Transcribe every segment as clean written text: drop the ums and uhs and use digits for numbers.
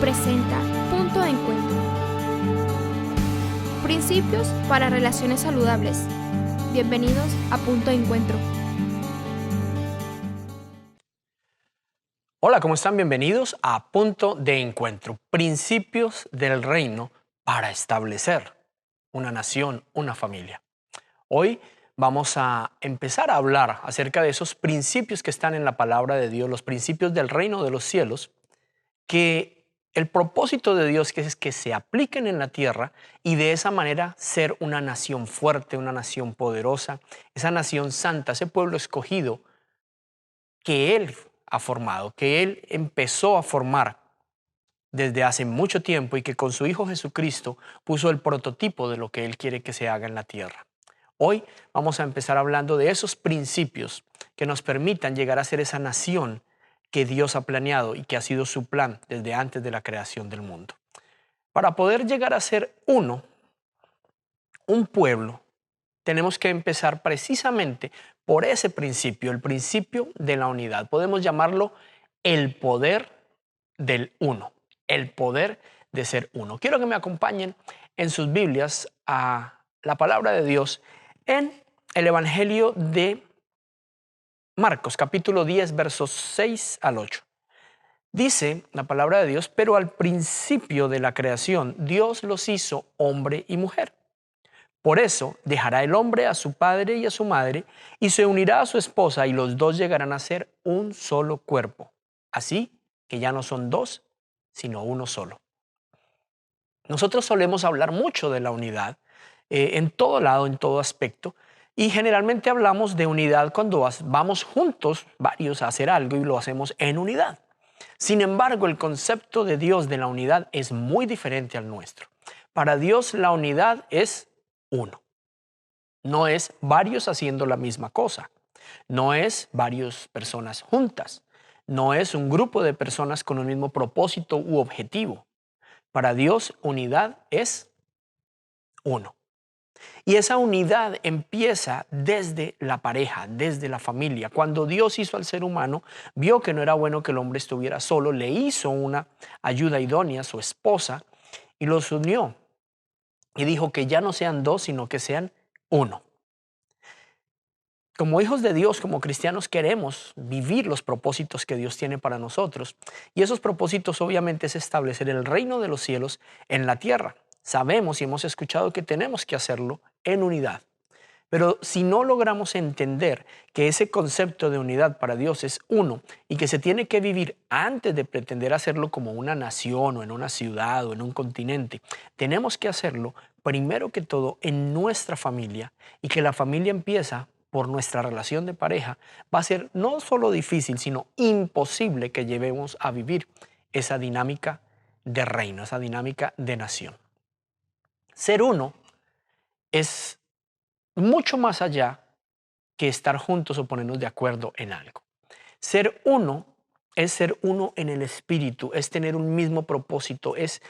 presenta Punto de Encuentro. Principios para relaciones saludables. Bienvenidos a Punto de Encuentro. Hola, ¿cómo están? Bienvenidos a Punto de Encuentro. Principios del reino para establecer una nación, una familia. Hoy vamos a empezar a hablar acerca de esos principios que están en la palabra de Dios, los principios del reino de los cielos, que el propósito de Dios es que se apliquen en la tierra y de esa manera ser una nación fuerte, una nación poderosa, esa nación santa, ese pueblo escogido que Él ha formado, que Él empezó a formar desde hace mucho tiempo y que con su Hijo Jesucristo puso el prototipo de lo que Él quiere que se haga en la tierra. Hoy vamos a empezar hablando de esos principios que nos permitan llegar a ser esa nación que Dios ha planeado y que ha sido su plan desde antes de la creación del mundo. Para poder llegar a ser un pueblo, tenemos que empezar precisamente por ese principio, el principio de la unidad. Podemos llamarlo el poder del uno, el poder de ser uno. Quiero que me acompañen en sus Biblias a la palabra de Dios en el Evangelio de Marcos, capítulo 10, versos 6 al 8. Dice la palabra de Dios: pero al principio de la creación Dios los hizo hombre y mujer. Por eso dejará el hombre a su padre y a su madre y se unirá a su esposa y los dos llegarán a ser un solo cuerpo. Así que ya no son dos, sino uno solo. Nosotros solemos hablar mucho de la unidad en todo lado, en todo aspecto, y generalmente hablamos de unidad cuando vamos juntos, varios, a hacer algo y lo hacemos en unidad. Sin embargo, el concepto de Dios de la unidad es muy diferente al nuestro. Para Dios la unidad es uno. No es varios haciendo la misma cosa. No es varias personas juntas. No es un grupo de personas con un mismo propósito u objetivo. Para Dios, unidad es uno. Y esa unidad empieza desde la pareja, desde la familia. Cuando Dios hizo al ser humano, vio que no era bueno que el hombre estuviera solo, le hizo una ayuda idónea, su esposa, y los unió. Y dijo que ya no sean dos, sino que sean uno. Como hijos de Dios, como cristianos, queremos vivir los propósitos que Dios tiene para nosotros. Y esos propósitos obviamente es establecer el reino de los cielos en la tierra. Sabemos y hemos escuchado que tenemos que hacerlo en unidad. Pero si no logramos entender que ese concepto de unidad para Dios es uno y que se tiene que vivir antes de pretender hacerlo como una nación o en una ciudad o en un continente, tenemos que hacerlo primero que todo en nuestra familia, y que la familia empieza por nuestra relación de pareja, va a ser no solo difícil, sino imposible que llevemos a vivir esa dinámica de reino, esa dinámica de nación. Ser uno es mucho más allá que estar juntos o ponernos de acuerdo en algo. Ser uno es ser uno en el espíritu, es tener un mismo propósito, es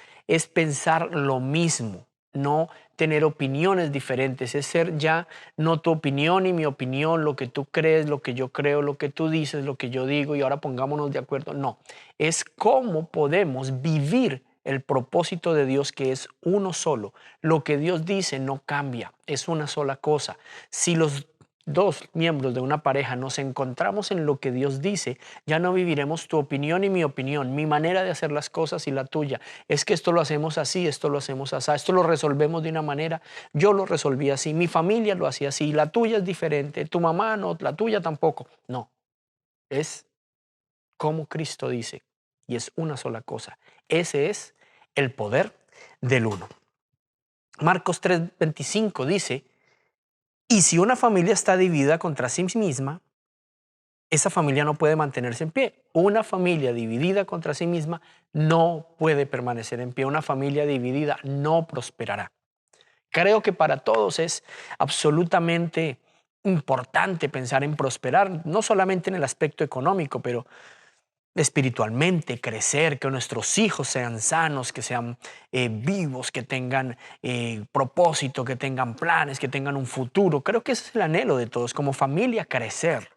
pensar lo mismo, no tener opiniones diferentes, es ser ya no tu opinión y mi opinión, lo que tú crees, lo que yo creo, lo que tú dices, lo que yo digo y ahora pongámonos de acuerdo. No, es cómo podemos vivir el propósito de Dios, que es uno solo. Lo que Dios dice no cambia, es una sola cosa. Si los dos miembros de una pareja nos encontramos en lo que Dios dice, ya no viviremos tu opinión y mi opinión, mi manera de hacer las cosas y la tuya. Es que esto lo hacemos así, esto lo hacemos así, esto lo resolvemos de una manera, yo lo resolví así, mi familia lo hacía así, la tuya es diferente, tu mamá no, la tuya tampoco. No, es como Cristo dice y es una sola cosa. Ese es el poder del uno. Marcos 3:25 dice: y si una familia está dividida contra sí misma, esa familia no puede mantenerse en pie. Una familia dividida contra sí misma no puede permanecer en pie. Una familia dividida no prosperará. Creo que para todos es absolutamente importante pensar en prosperar, no solamente en el aspecto económico, pero espiritualmente, crecer, que nuestros hijos sean sanos, que sean vivos, que tengan propósito, que tengan planes, que tengan un futuro. Creo que ese es el anhelo de todos, como familia, crecer.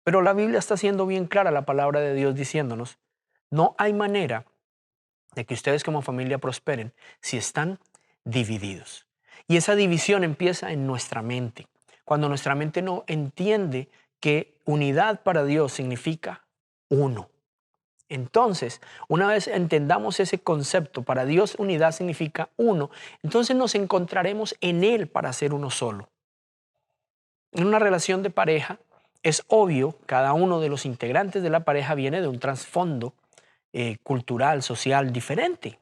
Pero la Biblia está siendo bien clara, la palabra de Dios, diciéndonos: no hay manera de que ustedes como familia prosperen si están divididos. Y esa división empieza en nuestra mente. Cuando nuestra mente no entiende que unidad para Dios significa uno. Entonces, una vez entendamos ese concepto, para Dios unidad significa uno, entonces nos encontraremos en Él para ser uno solo. En una relación de pareja, es obvio, cada uno de los integrantes de la pareja viene de un trasfondo cultural, social diferente.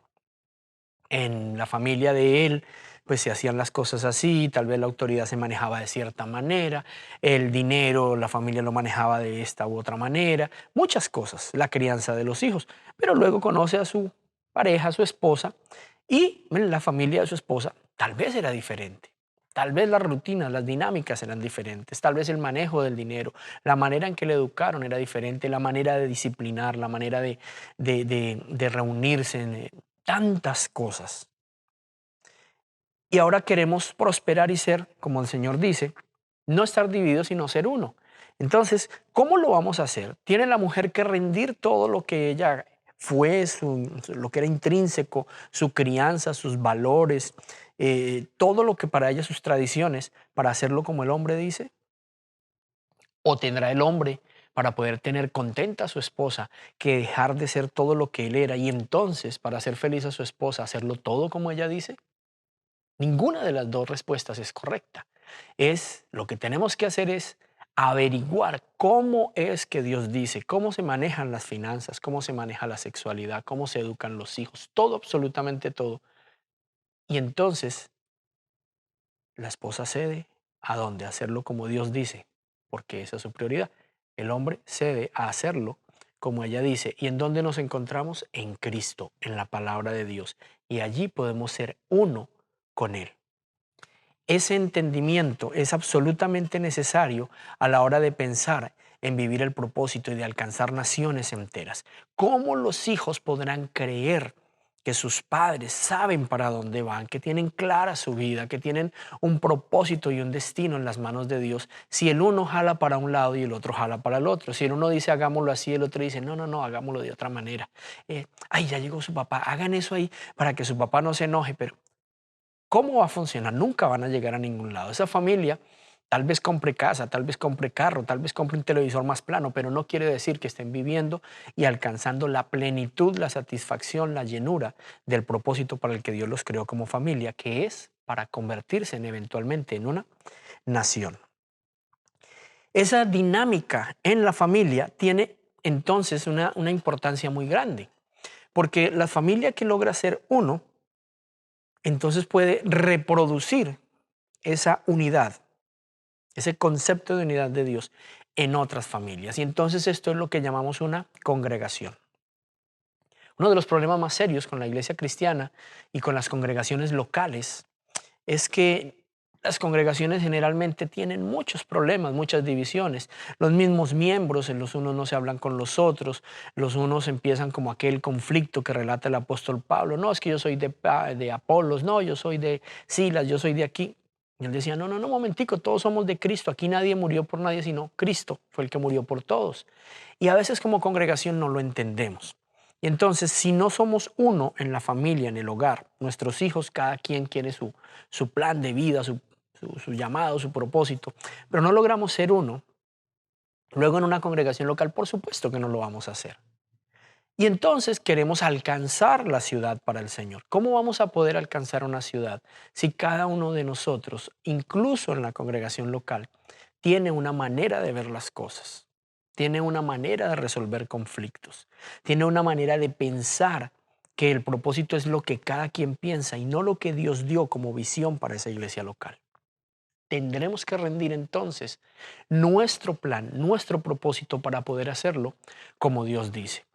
En la familia de él, pues se hacían las cosas así, tal vez la autoridad se manejaba de cierta manera, el dinero, la familia lo manejaba de esta u otra manera, muchas cosas, la crianza de los hijos, pero luego conoce a su pareja, a su esposa, y en la familia de su esposa tal vez era diferente. Tal vez las rutinas, las dinámicas eran diferentes, tal vez el manejo del dinero, la manera en que le educaron era diferente, la manera de disciplinar, la manera de reunirse, tantas cosas. Y ahora queremos prosperar y ser, como el Señor dice, no estar divididos, sino ser uno. Entonces, ¿cómo lo vamos a hacer? Tiene la mujer que rendir todo lo que ella fue, lo que era intrínseco, su crianza, sus valores, todo lo que para ella sus tradiciones, para hacerlo como el hombre dice. ¿O tendrá el hombre para poder tener contenta a su esposa que dejar de ser todo lo que él era y entonces para hacer feliz a su esposa hacerlo todo como ella dice? Ninguna de las dos respuestas es correcta. Lo que tenemos que hacer es averiguar cómo es que Dios dice, cómo se manejan las finanzas, cómo se maneja la sexualidad, cómo se educan los hijos, todo, absolutamente todo. Y entonces la esposa cede a dónde hacerlo como Dios dice, porque esa es su prioridad. El hombre cede a hacerlo como ella dice. ¿Y en dónde nos encontramos? En Cristo, en la palabra de Dios. Y allí podemos ser uno con Él. Ese entendimiento es absolutamente necesario a la hora de pensar en vivir el propósito y de alcanzar naciones enteras. ¿Cómo los hijos podrán creer que sus padres saben para dónde van, que tienen clara su vida, que tienen un propósito y un destino en las manos de Dios, si el uno jala para un lado y el otro jala para el otro? Si el uno dice hagámoslo así, el otro dice no, no, no, hagámoslo de otra manera. Ay, ya llegó su papá, hagan eso ahí para que su papá no se enoje, pero ¿cómo va a funcionar? Nunca van a llegar a ningún lado. Esa familia tal vez compre casa, tal vez compre carro, tal vez compre un televisor más plano, pero no quiere decir que estén viviendo y alcanzando la plenitud, la satisfacción, la llenura del propósito para el que Dios los creó como familia, que es para convertirse eventualmente en una nación. Esa dinámica en la familia tiene entonces una importancia muy grande, porque la familia que logra ser uno, entonces puede reproducir esa unidad, ese concepto de unidad de Dios en otras familias. Y entonces esto es lo que llamamos una congregación. Uno de los problemas más serios con la iglesia cristiana y con las congregaciones locales es que las congregaciones generalmente tienen muchos problemas, muchas divisiones. Los mismos miembros, los unos no se hablan con los unos empiezan como aquel conflicto que relata el apóstol Pablo. No, es que yo soy de Apolos, no, yo soy de Silas, yo soy de aquí. Y él decía, no, no, no, momentico, todos somos de Cristo. Aquí nadie murió por nadie, sino Cristo fue el que murió por todos. Y a veces como congregación no lo entendemos. Y entonces, si no somos uno en la familia, en el hogar, nuestros hijos, cada quien quiere su plan de vida, su llamado, su propósito, pero no logramos ser uno, luego en una congregación local, por supuesto que no lo vamos a hacer. Y entonces queremos alcanzar la ciudad para el Señor. ¿Cómo vamos a poder alcanzar una ciudad si cada uno de nosotros, incluso en la congregación local, tiene una manera de ver las cosas? Tiene una manera de resolver conflictos. Tiene una manera de pensar que el propósito es lo que cada quien piensa y no lo que Dios dio como visión para esa iglesia local. Tendremos que rendir entonces nuestro plan, nuestro propósito para poder hacerlo como Dios dice.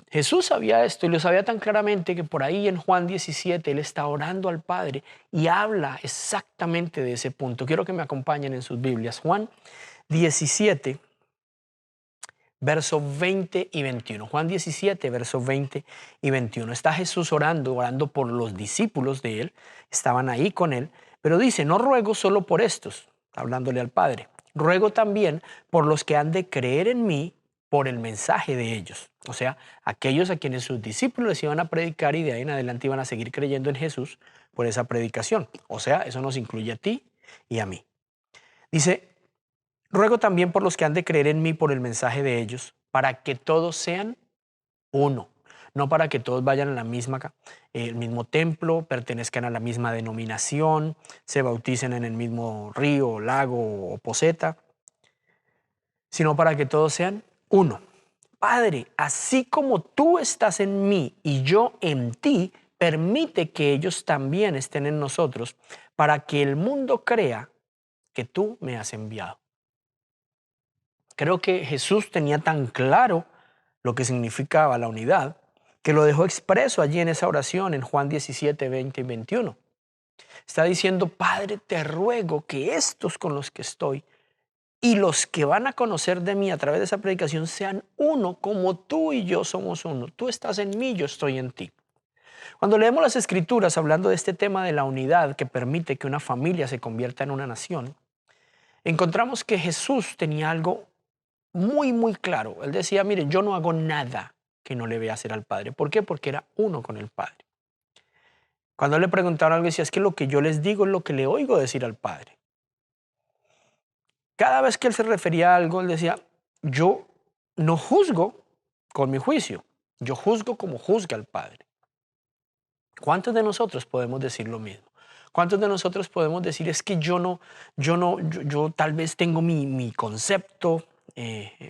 Jesús sabía esto y lo sabía tan claramente que por ahí en Juan 17 Él está orando al Padre y habla exactamente de ese punto. Quiero que me acompañen en sus Biblias. Juan 17, versos 20 y 21. Juan 17, versos 20 y 21. Está Jesús orando por los discípulos de Él. Estaban ahí con Él. Pero dice, no ruego solo por estos, hablándole al Padre. Ruego también por los que han de creer en mí por el mensaje de ellos. O sea, aquellos a quienes sus discípulos les iban a predicar y de ahí en adelante iban a seguir creyendo en Jesús por esa predicación. O sea, eso nos incluye a ti y a mí. Dice, ruego también por los que han de creer en mí por el mensaje de ellos, para que todos sean uno. No para que todos vayan a la misma, el mismo templo, pertenezcan a la misma denominación, se bauticen en el mismo río, lago o poseta, sino para que todos sean uno. Padre, así como tú estás en mí y yo en ti, permite que ellos también estén en nosotros para que el mundo crea que tú me has enviado. Creo que Jesús tenía tan claro lo que significaba la unidad que lo dejó expreso allí en esa oración en Juan 17, 20 y 21. Está diciendo, Padre, te ruego que estos con los que estoy y los que van a conocer de mí a través de esa predicación sean uno como tú y yo somos uno. Tú estás en mí, yo estoy en ti. Cuando leemos las Escrituras hablando de este tema de la unidad que permite que una familia se convierta en una nación, encontramos que Jesús tenía algo muy claro. Él decía, miren, yo no hago nada que no le vea hacer al Padre. ¿Por qué? Porque era uno con el Padre. Cuando le preguntaron algo, decía, es que lo que yo les digo es lo que le oigo decir al Padre. Cada vez que él se refería a algo, él decía, yo no juzgo con mi juicio, yo juzgo como juzga el Padre. ¿Cuántos de nosotros podemos decir lo mismo? ¿Cuántos de nosotros podemos decir, es que yo tal vez tengo mi concepto,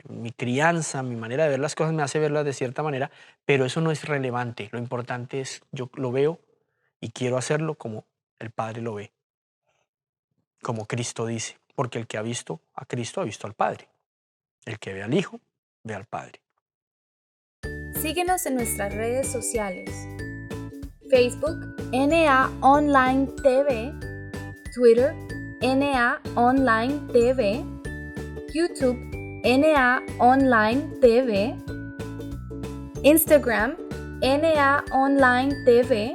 mi crianza, mi manera de ver las cosas me hace verlas de cierta manera, pero eso no es relevante. Lo importante es, yo lo veo y quiero hacerlo como el Padre lo ve, como Cristo dice, porque el que ha visto a Cristo ha visto al Padre. El que ve al Hijo, ve al Padre. Síguenos en nuestras redes sociales. Facebook, NA Online TV, Twitter, NA Online TV, YouTube, NA Online TV, Instagram, NA Online TV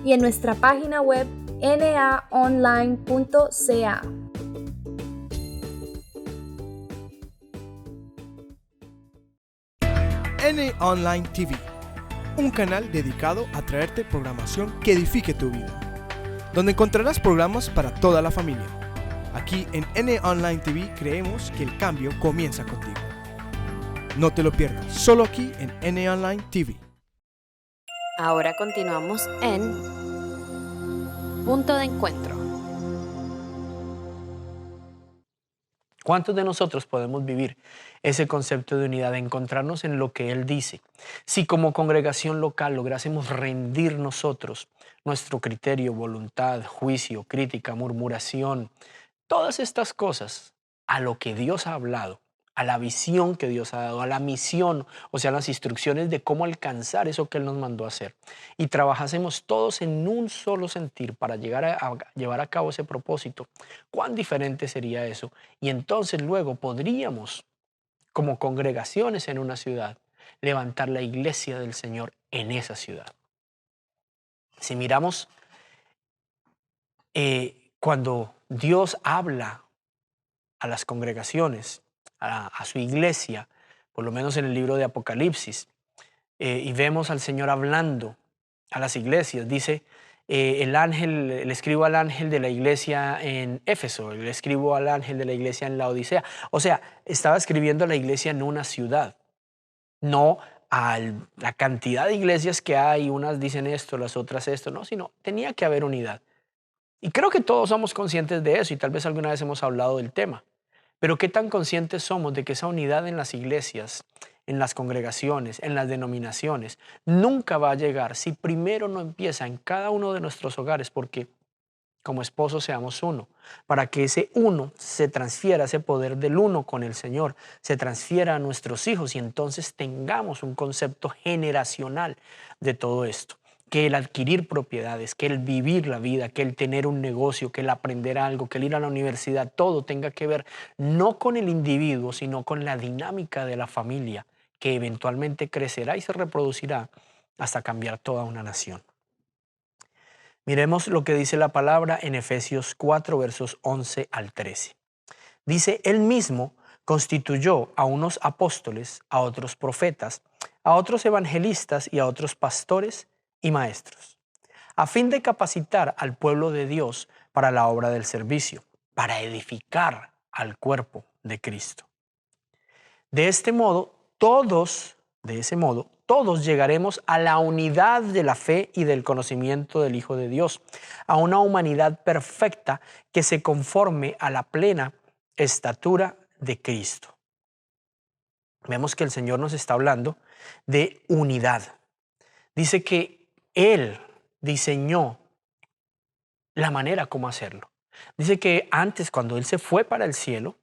y en nuestra página web naonline.ca. NA Online TV, un canal dedicado a traerte programación que edifique tu vida, donde encontrarás programas para toda la familia. Aquí en NA Online TV creemos que el cambio comienza contigo. No te lo pierdas, solo aquí en NA Online TV. Ahora continuamos en Punto de Encuentro. ¿Cuántos de nosotros podemos vivir ese concepto de unidad, de encontrarnos en lo que Él dice? Si como congregación local lográsemos rendir nosotros nuestro criterio, voluntad, juicio, crítica, murmuración, todas estas cosas a lo que Dios ha hablado, a la visión que Dios ha dado, a la misión, o sea, las instrucciones de cómo alcanzar eso que Él nos mandó a hacer, y trabajásemos todos en un solo sentir para llegar a llevar a cabo ese propósito, ¿cuán diferente sería eso? Y entonces luego podríamos, como congregaciones en una ciudad, levantar la iglesia del Señor en esa ciudad. Si miramos cuando Dios habla a las congregaciones, a su iglesia, por lo menos en el libro de Apocalipsis, y vemos al Señor hablando a las iglesias, dice, le escribo al ángel de la iglesia en Éfeso, le escribo al ángel de la iglesia en Laodicea. O sea, estaba escribiendo a la iglesia en una ciudad, no a la cantidad de iglesias que hay, unas dicen esto, las otras esto, no, sino tenía que haber unidad. Y creo que todos somos conscientes de eso y tal vez alguna vez hemos hablado del tema. Pero ¿qué tan conscientes somos de que esa unidad en las iglesias, en las congregaciones, en las denominaciones, nunca va a llegar si primero no empieza en cada uno de nuestros hogares? Porque como esposos seamos uno, para que ese uno se transfiera, ese poder del uno con el Señor, se transfiera a nuestros hijos y entonces tengamos un concepto generacional de todo esto. Que el adquirir propiedades, que el vivir la vida, que el tener un negocio, que el aprender algo, que el ir a la universidad, todo tenga que ver no con el individuo, sino con la dinámica de la familia, que eventualmente crecerá y se reproducirá hasta cambiar toda una nación. Miremos lo que dice la palabra en Efesios 4, versos 11 al 13. Dice, Él mismo constituyó a unos apóstoles, a otros profetas, a otros evangelistas y a otros pastores y maestros, a fin de capacitar al pueblo de Dios para la obra del servicio, para edificar al cuerpo de Cristo. De ese modo, todos llegaremos a la unidad de la fe y del conocimiento del Hijo de Dios, a una humanidad perfecta que se conforme a la plena estatura de Cristo. Vemos que el Señor nos está hablando de unidad. Dice que Él diseñó la manera como hacerlo. Dice que antes, cuando Él se fue para el cielo,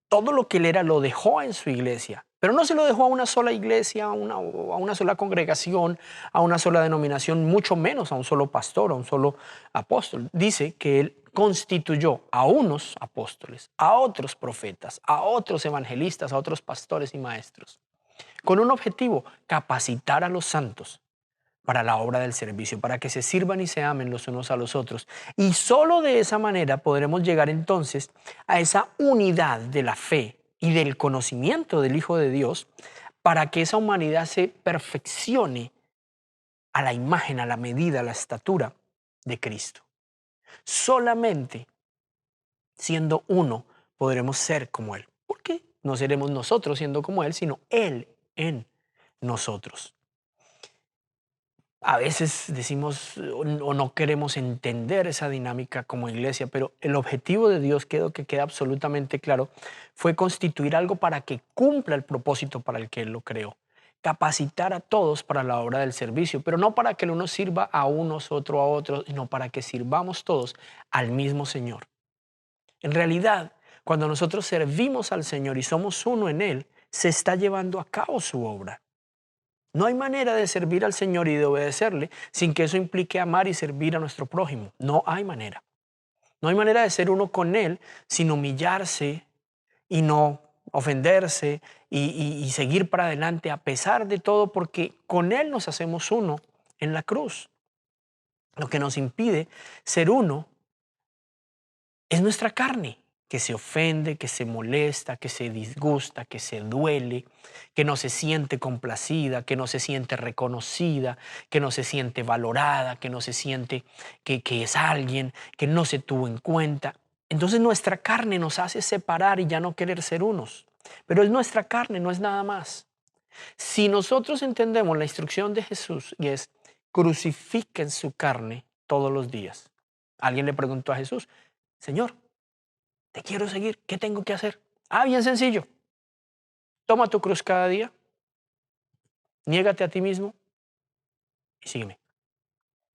todo lo que Él era lo dejó en su iglesia. Pero no se lo dejó a una sola iglesia, a una sola congregación, a una sola denominación, mucho menos a un solo pastor, a un solo apóstol. Dice que Él constituyó a unos apóstoles, a otros profetas, a otros evangelistas, a otros pastores y maestros, con un objetivo: capacitar a los santos para la obra del servicio, para que se sirvan y se amen los unos a los otros. Y solo de esa manera podremos llegar entonces a esa unidad de la fe y del conocimiento del Hijo de Dios, para que esa humanidad se perfeccione a la imagen, a la medida, a la estatura de Cristo. Solamente siendo uno podremos ser como Él. ¿Por qué? No seremos nosotros siendo como Él, sino Él en nosotros. A veces decimos o no queremos entender esa dinámica como iglesia, pero el objetivo de Dios, que queda absolutamente claro, fue constituir algo para que cumpla el propósito para el que Él lo creó. Capacitar a todos para la obra del servicio, pero no para que el uno sirva a unos, otro a otros, sino para que sirvamos todos al mismo Señor. En realidad, cuando nosotros servimos al Señor y somos uno en Él, se está llevando a cabo su obra. No hay manera de servir al Señor y de obedecerle sin que eso implique amar y servir a nuestro prójimo. No hay manera. No hay manera de ser uno con Él sin humillarse y no ofenderse y seguir para adelante a pesar de todo, porque con Él nos hacemos uno en la cruz. Lo que nos impide ser uno es nuestra carne, que se ofende, que se molesta, que se disgusta, que se duele, que no se siente complacida, que no se siente reconocida, que no se siente valorada, que no se siente que es alguien, que no se tuvo en cuenta. Entonces nuestra carne nos hace separar y ya no querer ser unos. Pero es nuestra carne, no es nada más. Si nosotros entendemos la instrucción de Jesús, y es: crucifiquen su carne todos los días. Alguien le preguntó a Jesús: Señor, te quiero seguir, ¿qué tengo que hacer? Bien sencillo. Toma tu cruz cada día, niégate a ti mismo y sígueme.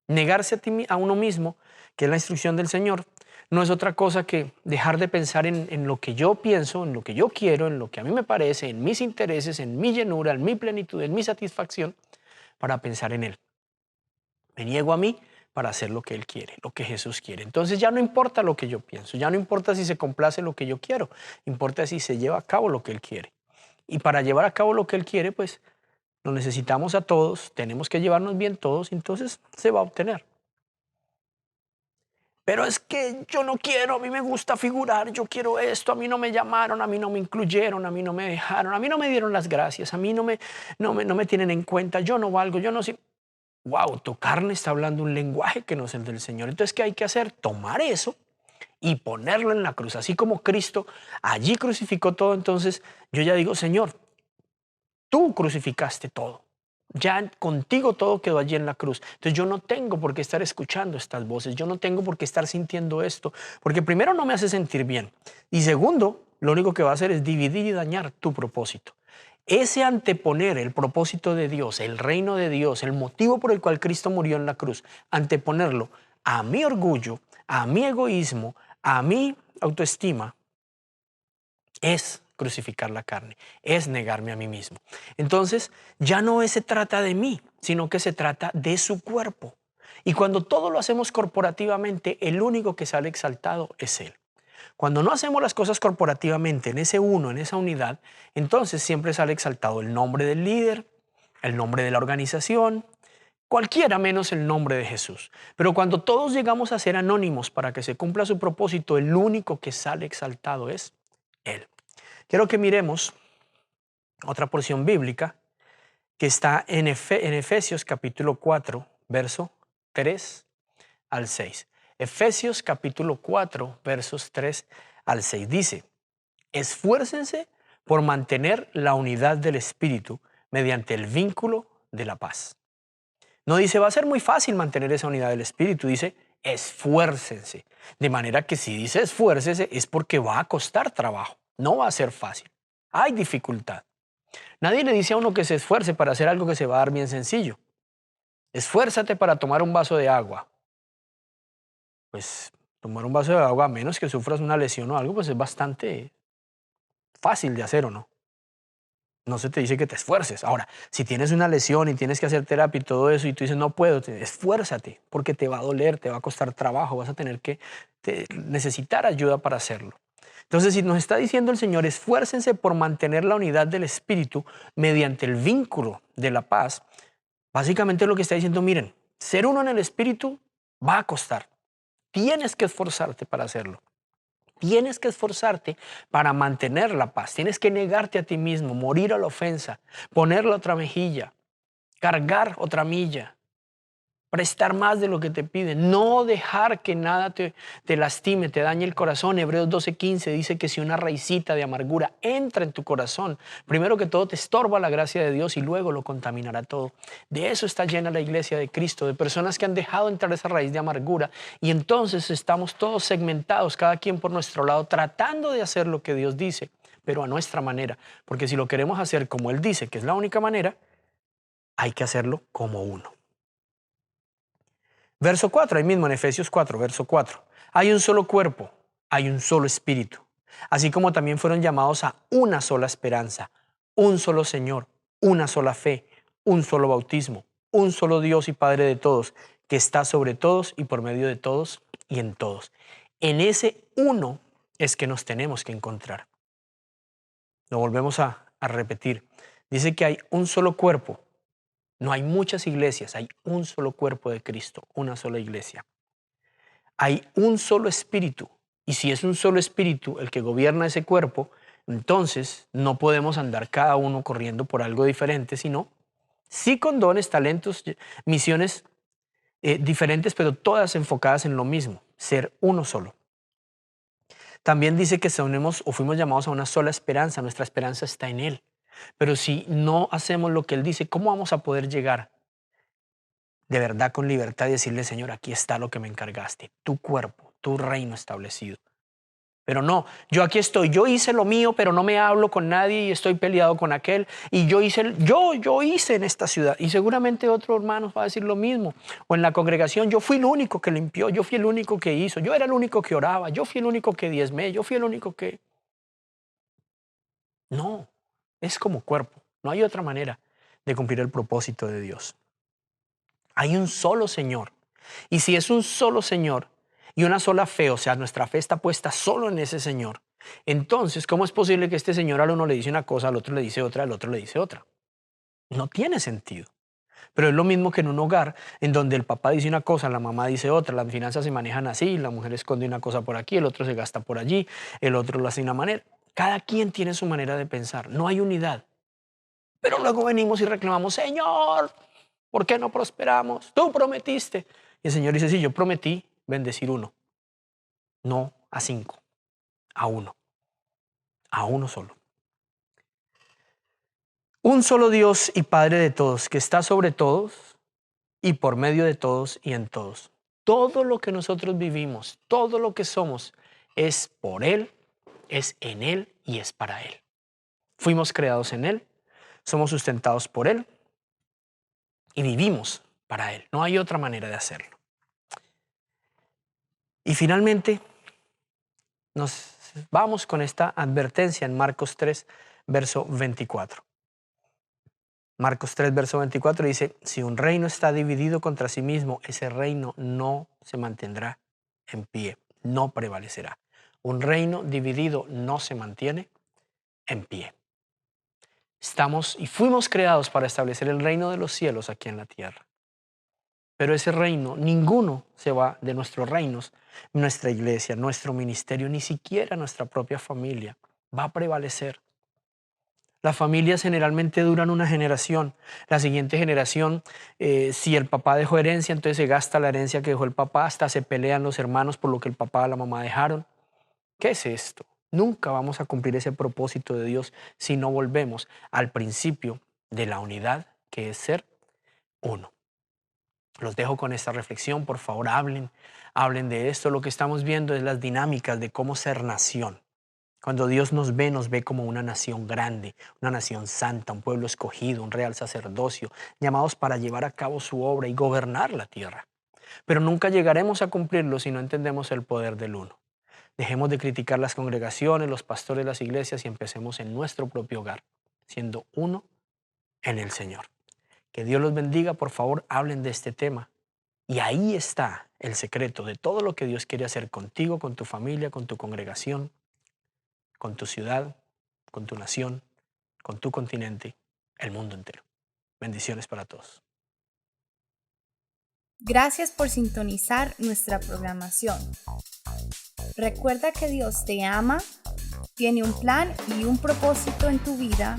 Negarse a uno mismo, que es la instrucción del Señor, no es otra cosa que dejar de pensar en lo que yo pienso, en lo que yo quiero, en lo que a mí me parece, en mis intereses, en mi llenura, en mi plenitud, en mi satisfacción, para pensar en Él. Me niego a mí para hacer lo que Él quiere, lo que Jesús quiere. Entonces ya no importa lo que yo pienso, ya no importa si se complace lo que yo quiero, importa si se lleva a cabo lo que Él quiere. Y para llevar a cabo lo que Él quiere, pues lo necesitamos a todos, tenemos que llevarnos bien todos, entonces se va a obtener. Pero es que yo no quiero, a mí me gusta figurar, yo quiero esto, a mí no me llamaron, a mí no me incluyeron, a mí no me dejaron, a mí no me dieron las gracias, a mí no me tienen en cuenta, yo no valgo, yo no sé. Wow, tu carne está hablando un lenguaje que no es el del Señor. Entonces, ¿qué hay que hacer? Tomar eso y ponerlo en la cruz. Así como Cristo allí crucificó todo, entonces yo ya digo: Señor, tú crucificaste todo. Ya contigo todo quedó allí en la cruz. Entonces yo no tengo por qué estar escuchando estas voces. Yo no tengo por qué estar sintiendo esto. Porque primero, no me hace sentir bien. Y segundo, lo único que va a hacer es dividir y dañar tu propósito. Ese anteponer el propósito de Dios, el reino de Dios, el motivo por el cual Cristo murió en la cruz, anteponerlo a mi orgullo, a mi egoísmo, a mi autoestima, es crucificar la carne, es negarme a mí mismo. Entonces ya no se trata de mí, sino que se trata de su cuerpo. Y cuando todo lo hacemos corporativamente, el único que sale exaltado es Él. Cuando no hacemos las cosas corporativamente, en ese uno, en esa unidad, entonces siempre sale exaltado el nombre del líder, el nombre de la organización, cualquiera menos el nombre de Jesús. Pero cuando todos llegamos a ser anónimos para que se cumpla su propósito, el único que sale exaltado es Él. Quiero que miremos otra porción bíblica que está en Efesios capítulo 4, verso 3 al 6. Efesios capítulo 4, versos 3 al 6. Dice, esfuércense por mantener la unidad del Espíritu mediante el vínculo de la paz. No dice, va a ser muy fácil mantener esa unidad del Espíritu, dice, esfuércense. De manera que si dice esfuércese es porque va a costar trabajo, no va a ser fácil. Hay dificultad. Nadie le dice a uno que se esfuerce para hacer algo que se va a dar bien sencillo. Esfuérzate para tomar un vaso de agua. Pues tomar un vaso de agua, a menos que sufras una lesión o algo, pues es bastante fácil de hacer, ¿o no? No se te dice que te esfuerces. Ahora, si tienes una lesión y tienes que hacer terapia y todo eso y tú dices no puedo, esfuérzate porque te va a doler, te va a costar trabajo, vas a tener que necesitar ayuda para hacerlo. Entonces, si nos está diciendo el Señor, esfuércense por mantener la unidad del Espíritu mediante el vínculo de la paz, básicamente lo que está diciendo, miren, ser uno en el Espíritu va a costar. Tienes que esforzarte para hacerlo. Tienes que esforzarte para mantener la paz. Tienes que negarte a ti mismo, morir a la ofensa, poner la otra mejilla, cargar otra milla, prestar más de lo que te piden, no dejar que nada te lastime, te dañe el corazón. Hebreos 12:15 dice que si una raicita de amargura entra en tu corazón, primero que todo te estorba la gracia de Dios y luego lo contaminará todo. De eso está llena la iglesia de Cristo, de personas que han dejado entrar esa raíz de amargura y entonces estamos todos segmentados, cada quien por nuestro lado, tratando de hacer lo que Dios dice, pero a nuestra manera, porque si lo queremos hacer como Él dice, que es la única manera, hay que hacerlo como uno. Verso 4, ahí mismo en Efesios 4, verso 4. Hay un solo cuerpo, hay un solo espíritu, así como también fueron llamados a una sola esperanza, un solo Señor, una sola fe, un solo bautismo, un solo Dios y Padre de todos, que está sobre todos y por medio de todos y en todos. En ese uno es que nos tenemos que encontrar. Lo volvemos a repetir. Dice que hay un solo cuerpo. No hay muchas iglesias, hay un solo cuerpo de Cristo, una sola iglesia. Hay un solo espíritu, y si es un solo espíritu el que gobierna ese cuerpo, entonces no podemos andar cada uno corriendo por algo diferente, sino sí con dones, talentos, misiones diferentes, pero todas enfocadas en lo mismo, ser uno solo. También dice que fuimos llamados a una sola esperanza, nuestra esperanza está en Él. Pero si no hacemos lo que Él dice, ¿cómo vamos a poder llegar de verdad con libertad y decirle, Señor, aquí está lo que me encargaste, tu cuerpo, tu reino establecido? Pero no, yo aquí estoy, yo hice lo mío, pero no me hablo con nadie y estoy peleado con aquel. Y yo hice en esta ciudad. Y seguramente otro hermano va a decir lo mismo. O en la congregación, yo fui el único que limpió, yo fui el único que hizo, yo era el único que oraba, yo fui el único que diezmé, yo fui el único que... No. Es como cuerpo. No hay otra manera de cumplir el propósito de Dios. Hay un solo Señor. Y si es un solo Señor y una sola fe, o sea, nuestra fe está puesta solo en ese Señor, entonces, ¿cómo es posible que este Señor al uno le dice una cosa, al otro le dice otra, al otro le dice otra? No tiene sentido. Pero es lo mismo que en un hogar en donde el papá dice una cosa, la mamá dice otra, las finanzas se manejan así, la mujer esconde una cosa por aquí, el otro se gasta por allí, el otro lo hace de una manera. Cada quien tiene su manera de pensar, no hay unidad. Pero luego venimos y reclamamos, Señor, ¿por qué no prosperamos? Tú prometiste. Y el Señor dice, sí, yo prometí bendecir uno, no a 5, a uno solo. Un solo Dios y Padre de todos, que está sobre todos y por medio de todos y en todos. Todo lo que nosotros vivimos, todo lo que somos, es por Él, es en Él y es para Él. Fuimos creados en Él, somos sustentados por Él y vivimos para Él. No hay otra manera de hacerlo. Y finalmente, nos vamos con esta advertencia en Marcos 3, verso 24. Marcos 3, verso 24 dice, si un reino está dividido contra sí mismo, ese reino no se mantendrá en pie, no prevalecerá. Un reino dividido no se mantiene en pie. Estamos y fuimos creados para establecer el reino de los cielos aquí en la tierra. Pero ese reino, ninguno se va de nuestros reinos, nuestra iglesia, nuestro ministerio, ni siquiera nuestra propia familia. va a prevalecer. Las familias generalmente duran una generación. La siguiente generación, si el papá dejó herencia, entonces se gasta la herencia que dejó el papá, hasta se pelean los hermanos por lo que el papá y la mamá dejaron. ¿Qué es esto? Nunca vamos a cumplir ese propósito de Dios si no volvemos al principio de la unidad, que es ser uno. Los dejo con esta reflexión. Por favor, hablen de esto. Lo que estamos viendo es las dinámicas de cómo ser nación. Cuando Dios nos ve como una nación grande, una nación santa, un pueblo escogido, un real sacerdocio, llamados para llevar a cabo su obra y gobernar la tierra. Pero nunca llegaremos a cumplirlo si no entendemos el poder del uno. Dejemos de criticar las congregaciones, los pastores, las iglesias y empecemos en nuestro propio hogar, siendo uno en el Señor. Que Dios los bendiga. Por favor, hablen de este tema. Y ahí está el secreto de todo lo que Dios quiere hacer contigo, con tu familia, con tu congregación, con tu ciudad, con tu nación, con tu continente, el mundo entero. Bendiciones para todos. Gracias por sintonizar nuestra programación. Recuerda que Dios te ama, tiene un plan y un propósito en tu vida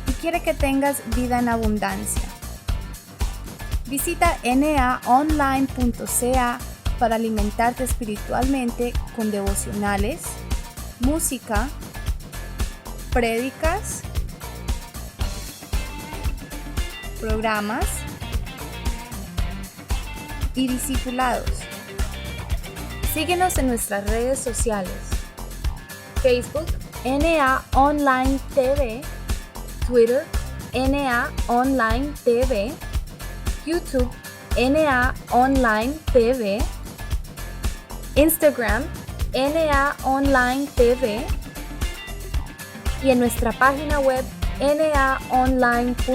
y quiere que tengas vida en abundancia. Visita naonline.ca para alimentarte espiritualmente con devocionales, música, prédicas, programas y discipulados. Síguenos en nuestras redes sociales: Facebook, NA Online TV, Twitter, NA Online TV, YouTube, NA Online TV, Instagram, NA Online TV y en nuestra página web naonline.ca.